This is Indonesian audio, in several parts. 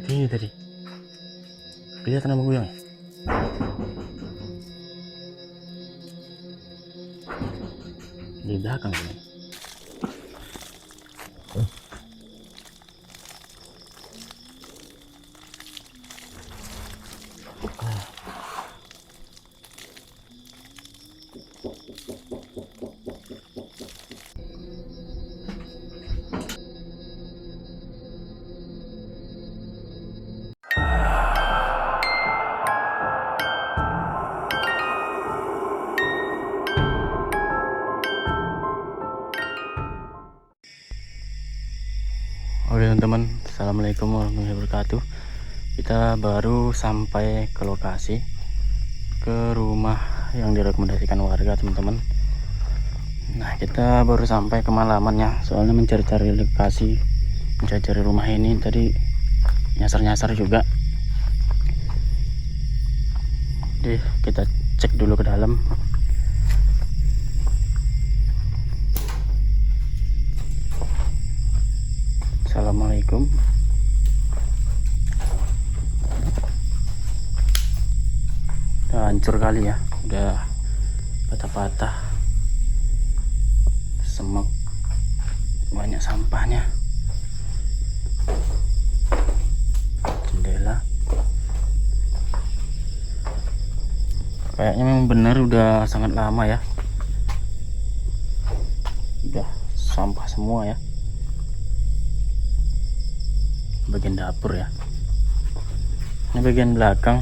Ini tadi kelihatan sama gue ya. Di belakang ini. Oke teman-teman, assalamualaikum warahmatullahi wabarakatuh. Kita baru sampai ke lokasi, ke rumah yang direkomendasikan warga teman-teman. Nah kita baru sampai kemalamannya, soalnya mencari-cari lokasi, mencari-cari rumah ini tadi nyasar-nyasar juga. Jadi kita cek dulu ke dalam. Assalamualaikum. Udah hancur kali ya, udah patah-patah, semak, banyak sampahnya. Jendela kayaknya memang benar udah sangat lama ya, udah sampah semua ya. Bagian dapur ya, ini bagian belakang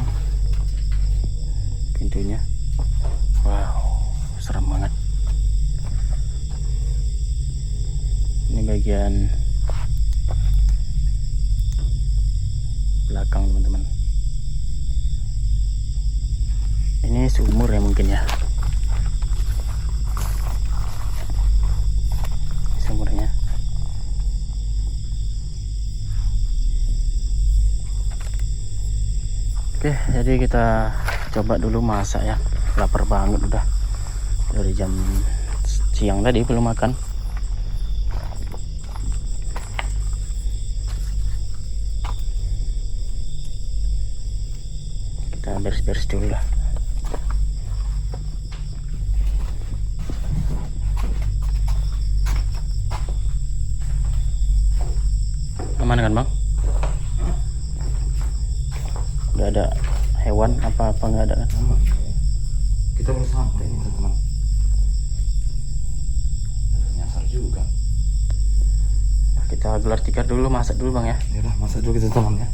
pintunya. Wow, serem banget. Ini bagian belakang teman-teman. Ini sumur ya mungkin ya, sumurnya. Oke, jadi kita coba dulu masak ya. Lapar banget udah. Dari jam siang tadi belum makan. Kita beres-beres dulu lah. Aman kan bang? Gak ada hewan apa-apa, nggak ada kan? Kita baru sampai nih teman-teman. Nyasar juga. Nah, kita gelar tikar dulu, masak dulu bang ya. Ya udah, masak dulu kita teman ya.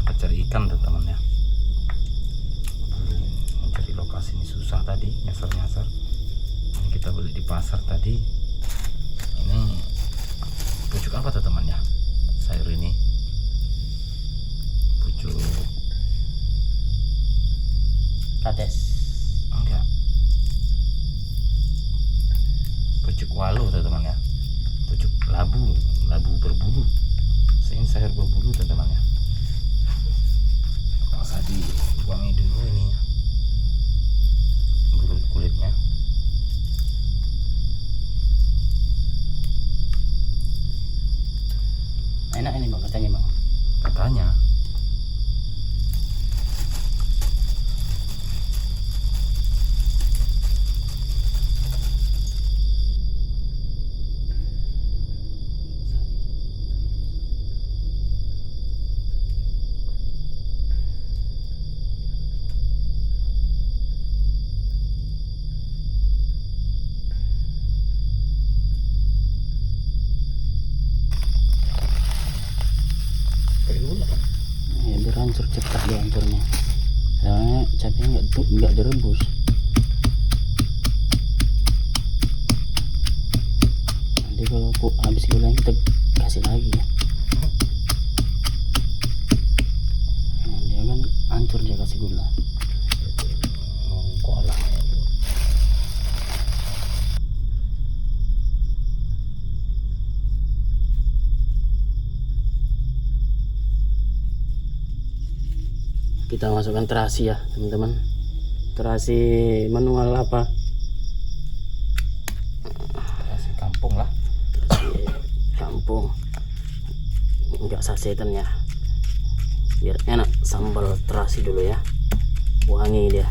sempat cari ikan teman-teman ya. Belum mencari lokasi ini susah tadi, nyasar-nyasar. Ini kita beli di pasar tadi. Ini pucuk apa teman ya? Sayur ini pucuk Kates. enggak, pucuk walu teman ya, pucuk labu berbulu. Ini sayur berbulu teman ya. Nggak usah dibuangi dulu ini bulu kulitnya. Enak ini bang, katanya bang. Katanya Ya biar hancur, cepat dia hancurnya. Soalnya capeknya nggak direbus. Nanti kalau habis gulanya kita kasih lagi ya. Nah, dia kan hancur dia kasih gula. kolah itu. Kita masukkan terasi ya teman-teman. Terasi manual apa? Kasih kampung lah. Terasi kampung. Enggak sasetan ya. Biar enak sambal terasi dulu ya. Wangi dia.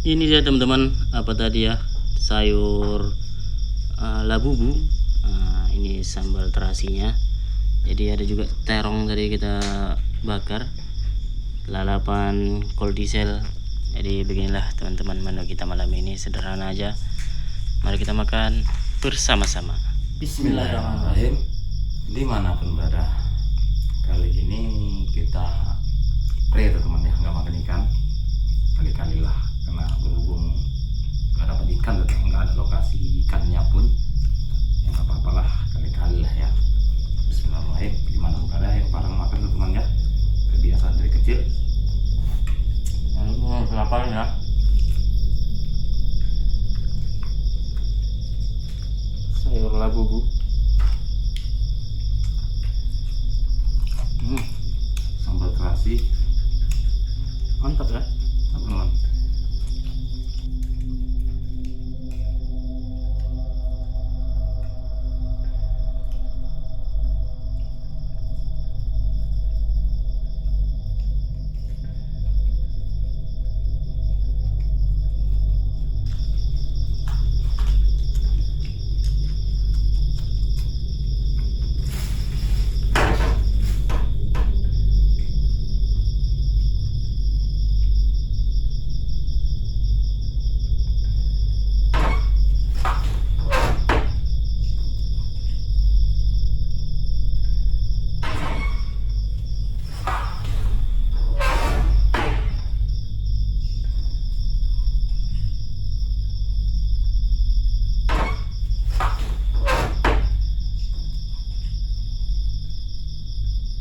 Ini dia teman-teman, apa tadi ya, sayur labubu. Ini sambal terasinya. Jadi ada juga terong tadi kita bakar, lalapan, kol diesel. Jadi beginilah teman-teman menu kita malam ini, sederhana aja. Mari kita makan bersama-sama. Bismillahirrahmanirrahim. Dimanapun berada, kali ini kita teman ya, nggak makan ikan. Kali-kali lah, karena berhubung nggak dapat ikan, nggak ada lokasi ikannya pun, ya nggak apa-apa lah, kali-kali lah ya. Bismillahirrahmanirrahim. Gimana berada yang parang makan teman ya, kebiasaan dari kecil. Kenapa ya? Sayur labubu. Mantap ya. teman-teman.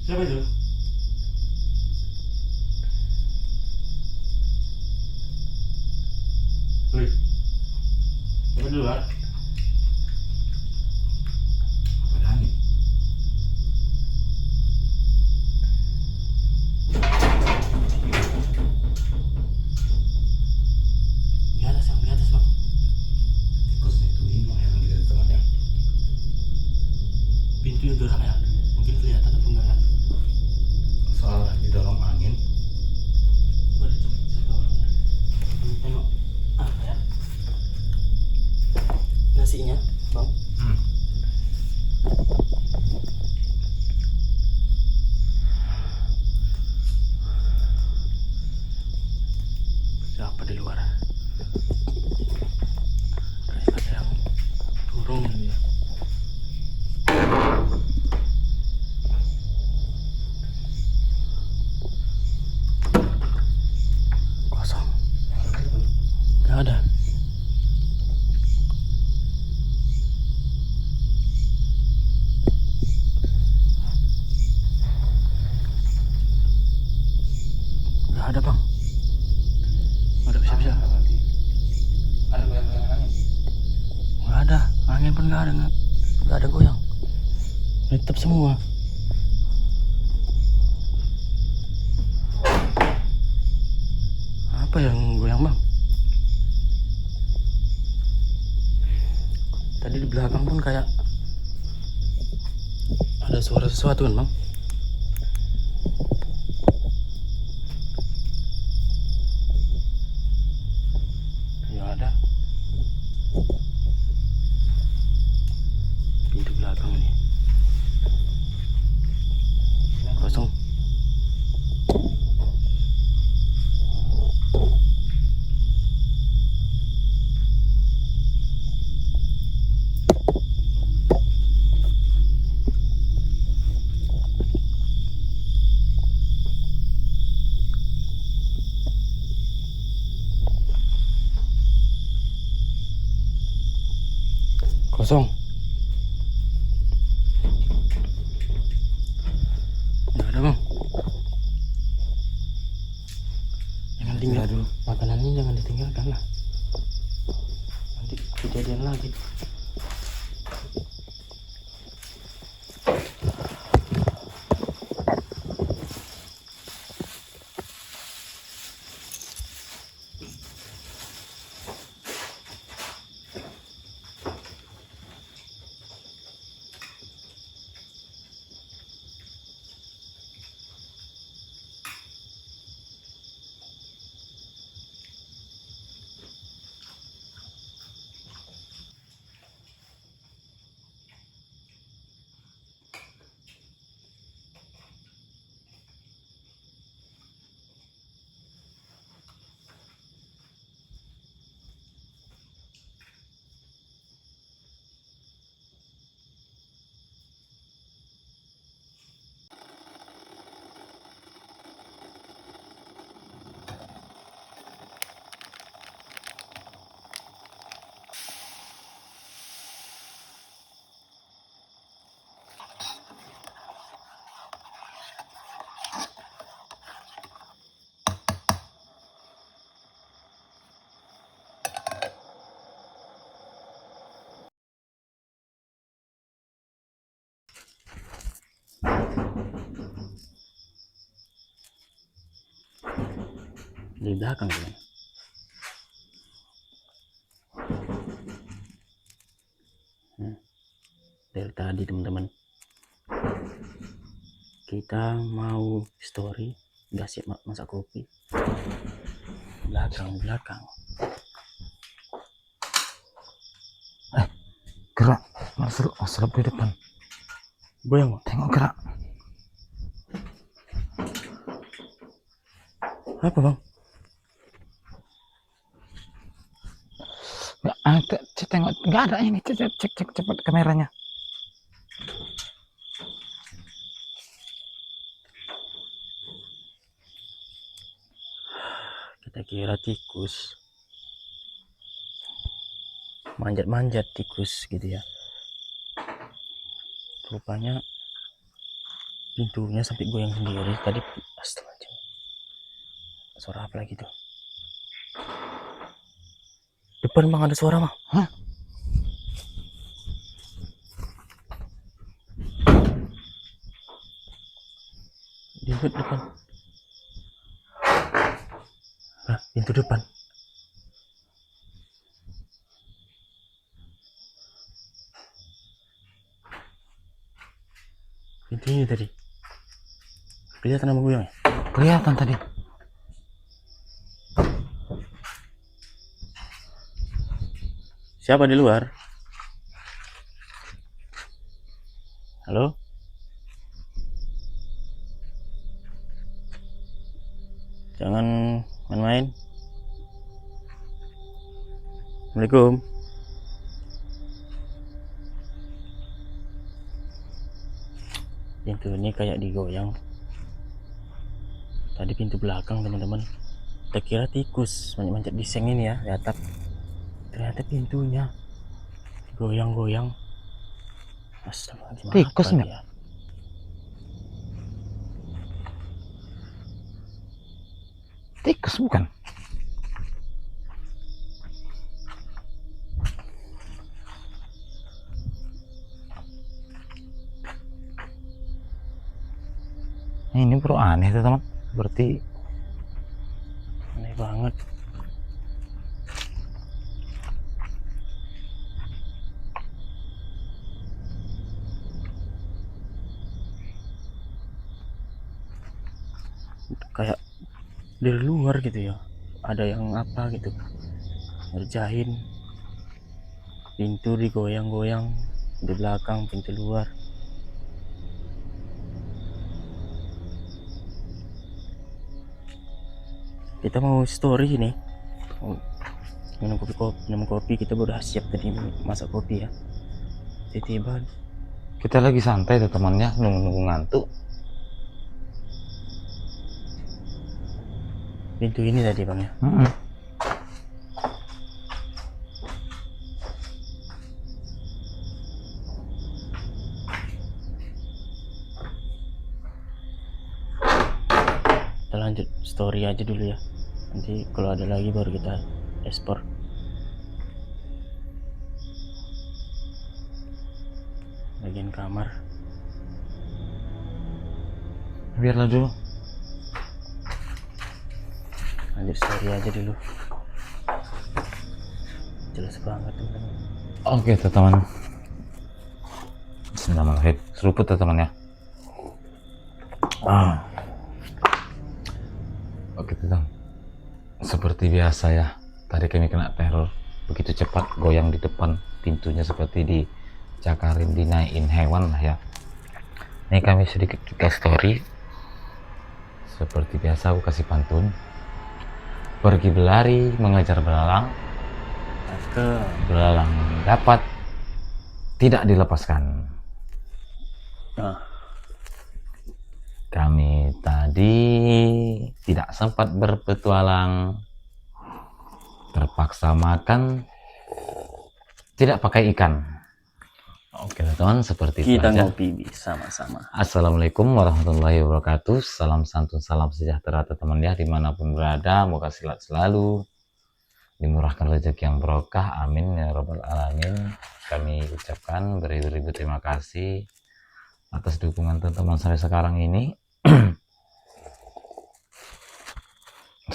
Siapa itu? Wih, siapa di luar? Apa ada angin? Di atas bang, di atas bang. Tikusnya itu hilang ya nanti kita teman ya. Pintunya gerak ya. Mungkin kelihatan apa enggak ya? Soal didorong angin. Coba deh, coba saya dorong ya. Kami tengok apa ya? Nasinya, bang. Siapa di luar? Kayak ada yang turun gitu ya. Kosong. Gak ada. Gak ada bang. Gak ada bisa-bisa. Ada goyang-goyangan angin. Gak ada. Angin pun gak ada. Gak ada goyang. Tetap semua. Apa yang goyang bang? Tadi di belakang pun kayak ada suara sesuatu kan bang? Ya ada. Pintu belakang ini kosong. Kosong. Nggak ada bang. Jangan tinggal dulu. Makanannya jangan ditinggalkan lah. Nanti kejadian lagi. di belakang teman. Dari tadi teman-teman kita mau story, udah siap masak kopi. Belakang Gerak, masalah di depan. goyang. Tengok gerak. Apa bang? Nggak ada, tengok, nggak ada ini. Cek cepat kameranya. Kita kira tikus, manjat tikus gitu ya, rupanya pintunya sampai goyang sendiri tadi. Astaga, suara apa lagi tuh? Depan bang, ada suara bang. Hah? Di depan. Nah, pintu depan. Pintu ini tadi. Kelihatan sama goyang ya? Kelihatan tadi. Siapa di luar? Halo? Jangan main-main. Assalamualaikum. Pintu ini kayak digoyang. Tadi pintu belakang teman-teman. Kita kira tikus manjat di seng ini ya, di atap. Ternyata pintunya goyang-goyang. Astaga, Tikus enggak? ya? Tikus bukan? Ini bro, aneh tuh teman. Berarti Aneh banget. Kayak dari luar gitu ya, ada yang apa gitu ngerjain. Pintu digoyang-goyang di belakang, pintu luar. Kita mau story nih, minum kopi. Kita udah siap tadi masak kopi ya. Tiba-tiba kita lagi santai tuh temannya, nunggu ngantuk. pintu ini tadi bang ya. Kita lanjut story aja dulu ya, nanti kalau ada lagi baru kita ekspor. Bagian kamar Biarlah dulu. lanjut story aja dulu, jelas banget teman-teman. Oke tuh teman. Bismillahirrahmanirrahim. Seruput tuh teman ya. Oke tuh teman. Seperti biasa ya, tadi kami kena teror. Begitu cepat goyang di depan pintunya, seperti dicakarin, dinaikin hewan lah ya. Ini kami sedikit kita story. Seperti biasa aku kasih pantun. Pergi berlari mengejar belalang, belalang dapat tidak dilepaskan. Nah, Kami tadi tidak sempat berpetualang, terpaksa makan, tidak pakai ikan. Oke teman, seperti itu kita aja. ngopi sama-sama. Assalamualaikum warahmatullahi wabarakatuh. Salam santun, salam sejahtera teman ya, dimanapun berada. Moga sehat selalu, dimurahkan rezeki yang barokah, amin ya robbal alamin. Kami ucapkan beribu-ribu terima kasih atas dukungan teman-teman sampai sekarang ini.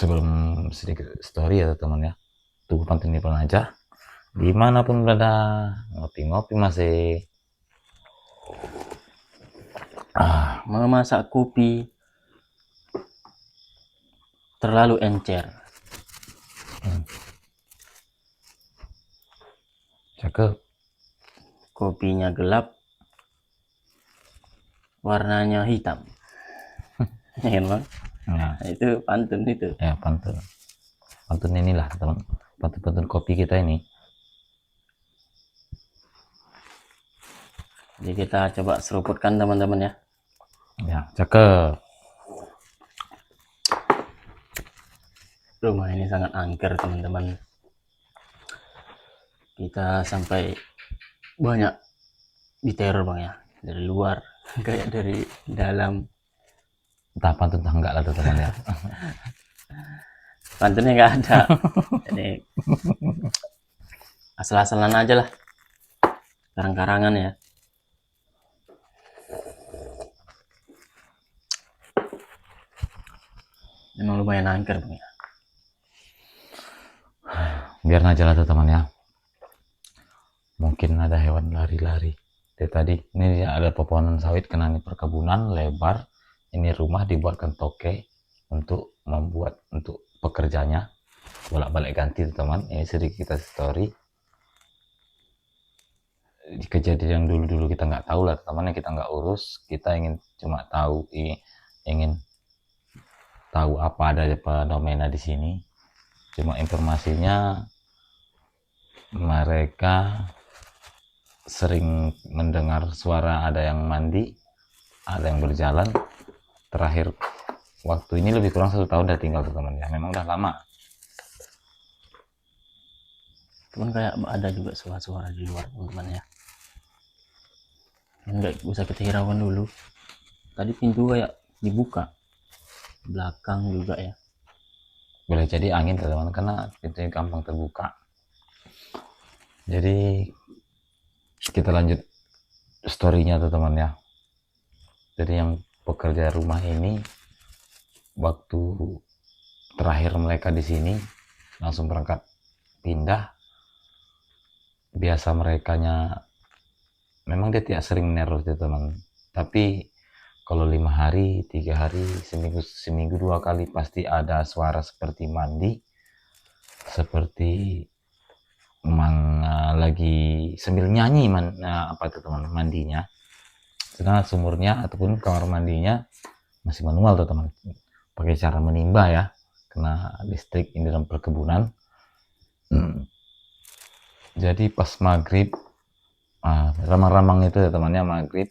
sebelum sedikit story ya teman ya, tunggu pantun aja dimanapun berada, ngopi-ngopi masih memasak kopi terlalu encer. cakep. Kopinya gelap, warnanya hitam. Ya kan bang? Nah, Itu pantun itu. ya pantun inilah teman, pantun kopi kita ini. Jadi kita coba seruputkan teman-teman ya. Ya, cakep. Rumah ini sangat angker teman-teman. Kita sampai banyak diteror bang ya, dari luar kayak dari dalam. Entah pantun entah enggak lah teman ya. Pantunnya nggak ada. Jadi asal-asalan aja lah, karang-karangan ya. Memang lumayan angker bang ya. Biar aja lah teman ya. Mungkin ada hewan lari-lari. Dari tadi ini ada pepohonan sawit kena ini perkebunan lebar. Ini rumah dibuatkan toke untuk pekerjanya bolak-balik ganti teman. Ini sedikit kita story. Kejadian yang dulu-dulu kita nggak tahu lah teman, kita nggak urus, kita cuma ingin tahu apa ada fenomena di sini. Cuma informasinya mereka sering mendengar suara ada yang mandi, ada yang berjalan. Terakhir waktu ini lebih kurang 1 tahun udah tinggal teman ya, memang udah lama. Cuman kayak ada juga suara-suara di luar teman-teman ya. Nggak usah kita hiraukan dulu. Tadi pintu kayak dibuka, belakang juga ya. Boleh jadi angin teman-teman karena pintunya gampang terbuka. Jadi kita lanjut storynya teman ya. Jadi yang pekerja rumah ini waktu terakhir mereka di sini langsung berangkat pindah. Biasa merekanya memang dia tidak sering meneror teman, tapi kalau 5 hari, 3 hari, seminggu 2 kali pasti ada suara seperti mandi, seperti lagi sambil nyanyi apa itu teman mandinya. Sedangkan sumurnya ataupun kamar mandinya masih manual teman, pakai cara menimba ya, kena listrik ini dalam perkebunan. Jadi pas maghrib, ramang-ramang itu ya temannya maghrib,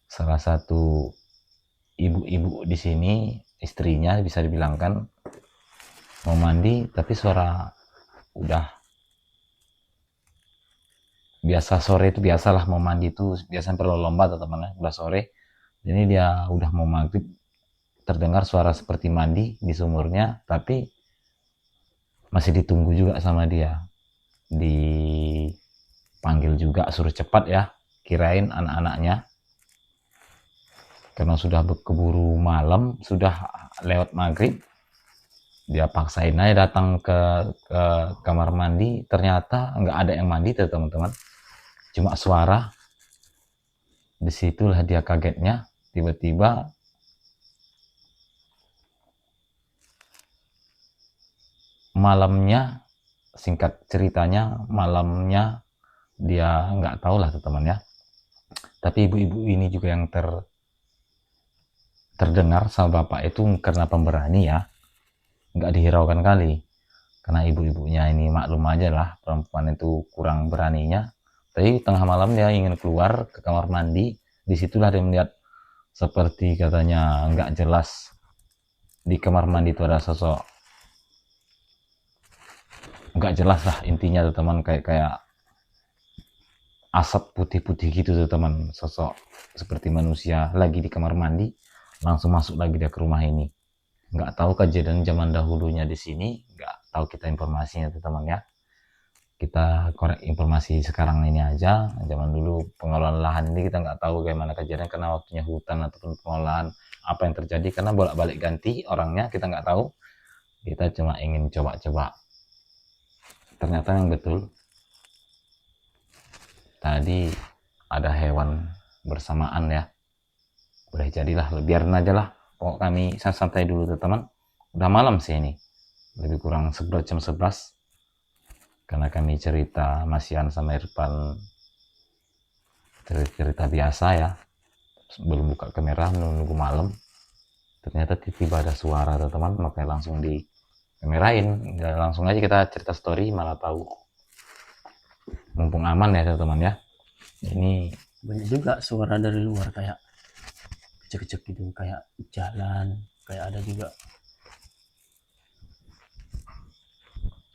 salah satu ibu-ibu di sini, istrinya bisa dibilangkan mau mandi, tapi suara udah biasa sore itu biasalah mau mandi itu biasanya perlu lomba teman-teman, udah sore. Jadi dia udah mau maghrib terdengar suara seperti mandi di sumurnya, tapi masih ditunggu juga sama dia, dipanggil juga suruh cepat ya, kirain anak-anaknya karena sudah keburu malam, sudah lewat maghrib, dia paksain aja datang ke kamar mandi. Ternyata nggak ada yang mandi teman-teman, cuma suara. Disitulah dia kagetnya, tiba-tiba malamnya, singkat ceritanya malamnya dia nggak tahu lah teman ya, tapi ibu-ibu ini juga yang terdengar sama bapak itu karena pemberani ya, nggak dihiraukan kali karena ibu-ibunya ini maklum aja lah perempuan itu kurang beraninya. Tapi tengah malam dia ingin keluar ke kamar mandi, disitulah dia melihat seperti katanya nggak jelas di kamar mandi itu ada sosok nggak jelas lah intinya tuh teman, kayak asap putih-putih gitu tuh teman, sosok seperti manusia lagi di kamar mandi. Langsung masuk lagi dia ke rumah ini. Nggak tahu kejadian zaman dahulunya di sini, nggak tahu kita informasinya tuh teman ya. Kita korek informasi sekarang ini aja. Zaman dulu pengelolaan lahan ini kita nggak tahu bagaimana kejadian karena waktunya hutan ataupun pengolahan apa yang terjadi, karena bolak-balik ganti orangnya kita nggak tahu. Kita cuma ingin coba-coba. Ternyata yang betul tadi ada hewan bersamaan ya. Boleh jadilah, biarin aja lah. Pokok kami santai dulu teman-teman. Udah malam sih ini, lebih kurang 11 jam 11. Karena kami cerita Masian sama Irfan cerita biasa ya, belum buka kamera, menunggu malam. Ternyata tiba-tiba ada suara teman-teman, makanya langsung di kamerain. Ya, langsung aja kita cerita story, malah tahu. Mumpung aman ya teman-teman ya. Ini banyak juga suara dari luar, kayak kecek-kecek gitu, kayak jalan, kayak ada juga.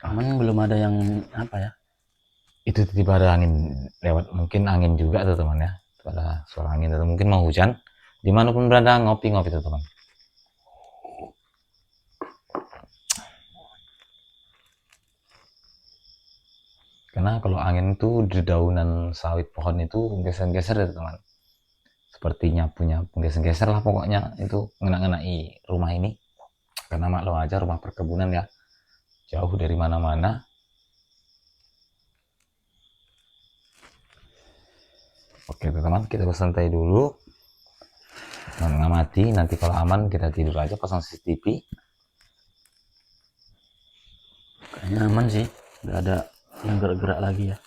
Aman, belum ada yang apa ya, itu tiba-tiba ada angin lewat, mungkin angin juga teman-teman ya. Ada suara angin atau mungkin mau hujan. Dimanapun berada, ngopi-ngopi teman-teman. Karena kalau angin itu di daunan sawit pohon itu geser-geser ya teman. Sepertinya punya geser-geser lah pokoknya, itu ngena-ngenai rumah ini. Karena maklum aja rumah perkebunan ya, jauh dari mana-mana. Oke teman-teman, kita bersantai dulu, mengamati. Nanti kalau aman kita tidur aja, pasang CCTV. kayaknya aman sih, nggak ada yang gerak-gerak lagi ya.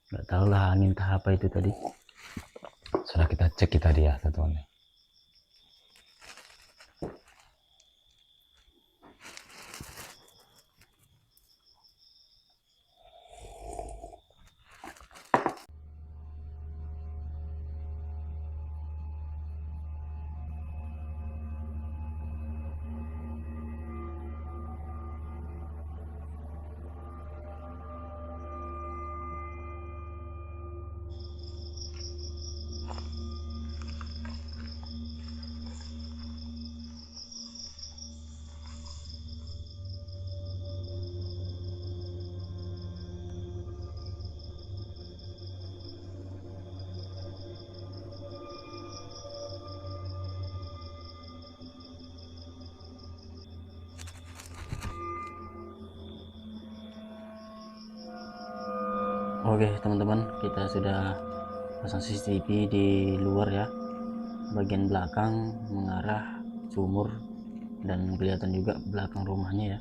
Nggak tahu lah angin entah apa itu tadi. Sudah kita cek tadi ya teman-teman. Oke teman-teman, kita sudah pasang CCTV di luar ya, bagian belakang mengarah sumur, dan kelihatan juga belakang rumahnya ya.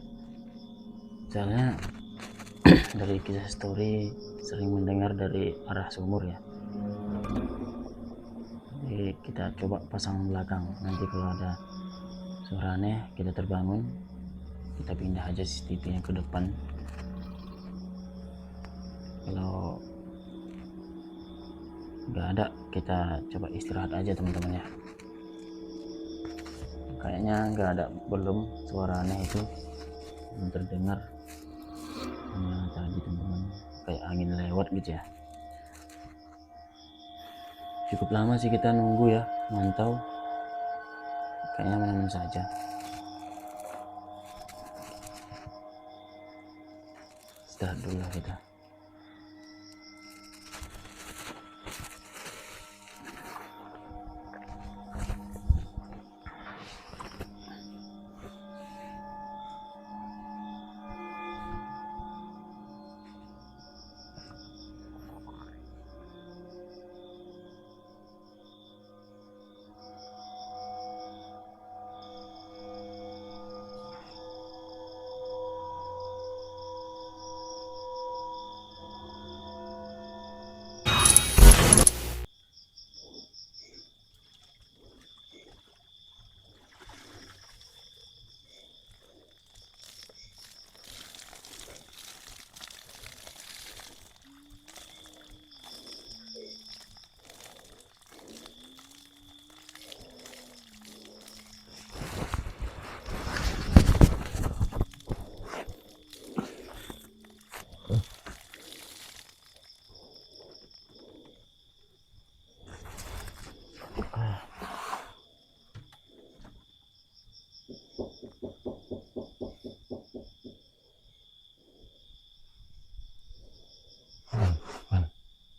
Soalnya dari kisah story sering mendengar dari arah sumur ya. Jadi kita coba pasang belakang, nanti kalau ada suara aneh kita terbangun, kita pindah aja CCTV nya ke depan. Kalau nggak ada, kita coba istirahat aja teman-teman ya. Kayaknya nggak ada, belum suara aneh itu belum terdengar. Hanya tadi teman-teman kayak angin lewat gitu ya. Cukup lama sih kita nunggu ya, mantau. Kayaknya aman saja. Istirahat dulu lah kita.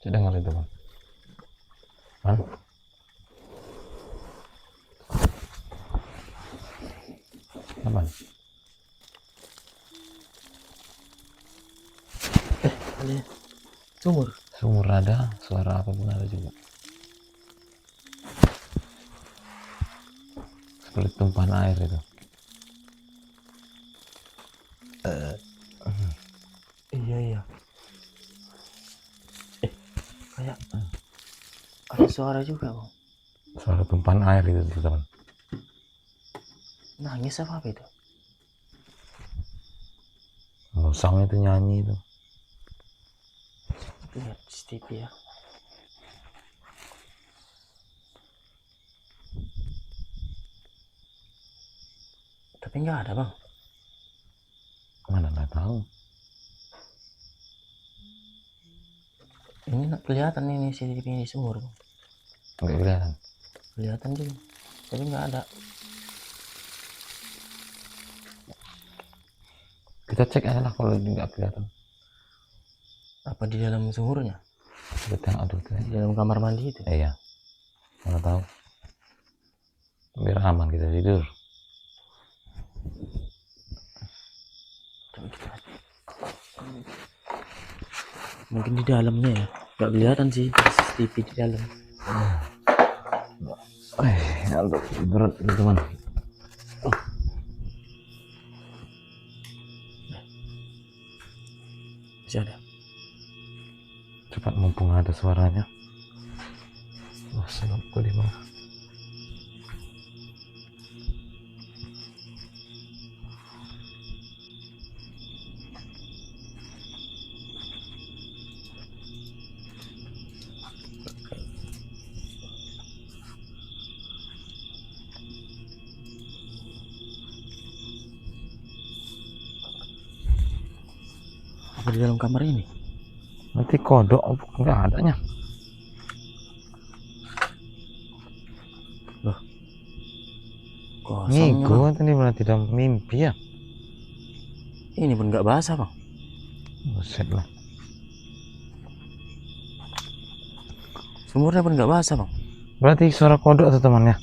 Saya dengar itu Bang. Man? Apa? Kali ya. Sumur ada, suara apapun ada juga. Seperti tumpahan air itu. Iya. Kayak ada suara juga bang. Suara tumpahan air itu teman. Nangis apa itu? Musang itu nyanyi itu. Lihat CCTV ya. Tapi nggak ada bang. Mana nggak tahu. Ini nggak kelihatan ini CCTV di sumur bang. Nggak kelihatan. Kelihatan juga. Tapi nggak ada. Kita cek aja lah kalau nggak kelihatan. Apa di dalam sumurnya? Kita aduh tuh. Di dalam kamar mandi itu. Iya. Mana tahu. Biar aman kita tidur. Coba kita. Mungkin di dalamnya ya. Nggak kelihatan sih CCTV di dalam. Aduh, berat teman. Masih ada. Cepat mumpung ada suaranya. Senang kelima. Apa di dalam kamar ini? Nanti kodok nggak adanya. Loh. Kosong Ngigo bang. tadi malah tidak mimpi ya. Ini pun nggak basah bang. Buset lah. Sumurnya pun nggak basah bang. Berarti suara kodok tuh temannya.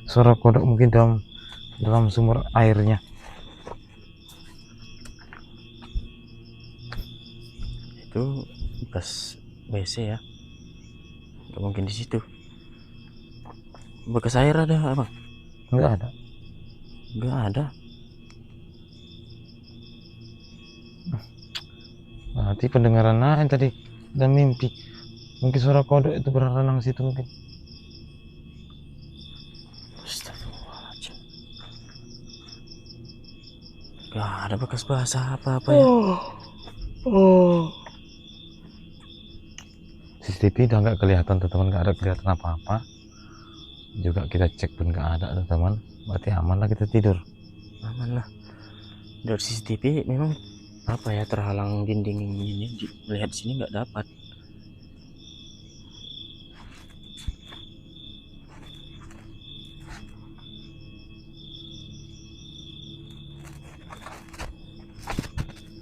Suara kodok mungkin dalam sumur airnya. Itu bekas WC ya. Nggak mungkin di situ. Bekas air ada bang? Nggak ada. Nggak ada. Berarti pendengaran lain tadi dan mimpi. Mungkin suara kodok itu berenang situ mungkin. Astagfirullahaladzim. Nggak ada bekas basah apa-apa ya. CCTV udah nggak kelihatan teman, nggak ada kelihatan apa-apa. Juga kita cek pun nggak ada teman. Berarti aman lah kita tidur. Aman lah. Dari CCTV memang apa ya, terhalang dinding ini, melihat sini nggak dapat.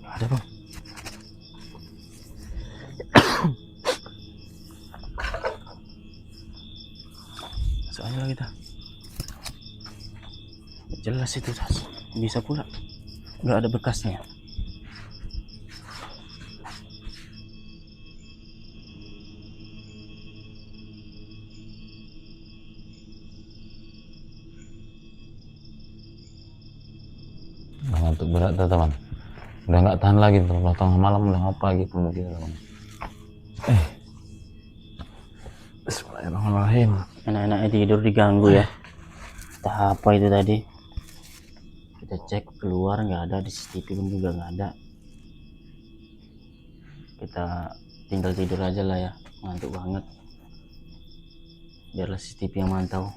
Nggak ada bang. Soalnya kita jelas itu tas, bisa pula nggak ada bekasnya. Ngantuk berat teman. Udah nggak tahan lagi teman. Tengah malam udah ngapa gitu mungkin teman. Bismillahirrahmanirrahim. Enak-enaknya tidur diganggu ya. Entah apa itu tadi. Kita cek keluar nggak ada, di CCTV pun juga nggak ada. Kita tinggal tidur aja lah ya, ngantuk banget. Biarlah CCTV yang mantau.